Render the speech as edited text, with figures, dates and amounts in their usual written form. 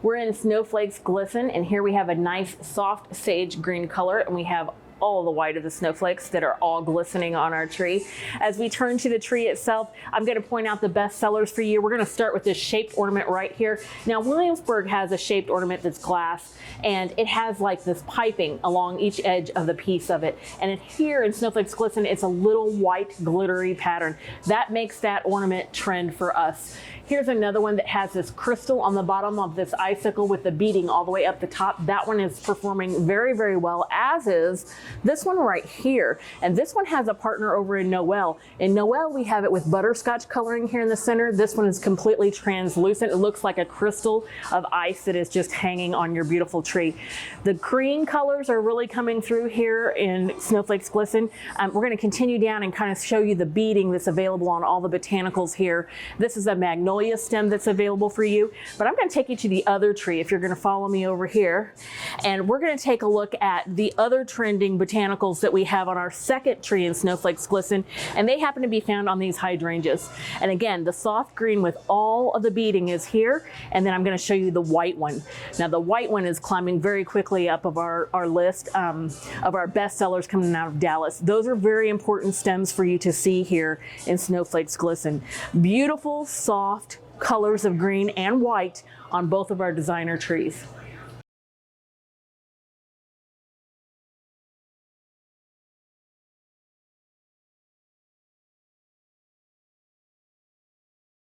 We're in Snowflakes Glisten, and here we have a nice soft sage green color, and we have all the white of the snowflakes that are all glistening on our tree. As we turn to the tree itself, I'm going to point out the best sellers for you. We're going to start with this shaped ornament right here. Now, Williamsburg has a shaped ornament that's glass, and it has like this piping along each edge of the piece of it. And here in Snowflakes Glisten, it's a little white glittery pattern. That makes that ornament trend for us. Here's another one that has this crystal on the bottom of this icicle with the beading all the way up the top. That one is performing very, very well, as is this one right here. And this one has a partner over in Noel. In Noel, we have it with butterscotch coloring here in the center. This one is completely translucent. It looks like a crystal of ice that is just hanging on your beautiful tree. The green colors are really coming through here in Snowflakes Glisten. We're going to continue down and kind of show you the beading that's available on all the botanicals here. This is a magnolia stem that's available for you, but I'm going to take you to the other tree if you're going to follow me over here, and we're going to take a look at the other trending botanicals that we have on our second tree in Snowflakes Glisten, and they happen to be found on these hydrangeas. And again, the soft green with all of the beading is here, and then I'm going to show you the white one. Now the white one is climbing very quickly up of our list of our best sellers coming out of Dallas. Those are very important stems for you to see here in Snowflakes Glisten. Beautiful, soft colors of green and white on both of our designer trees.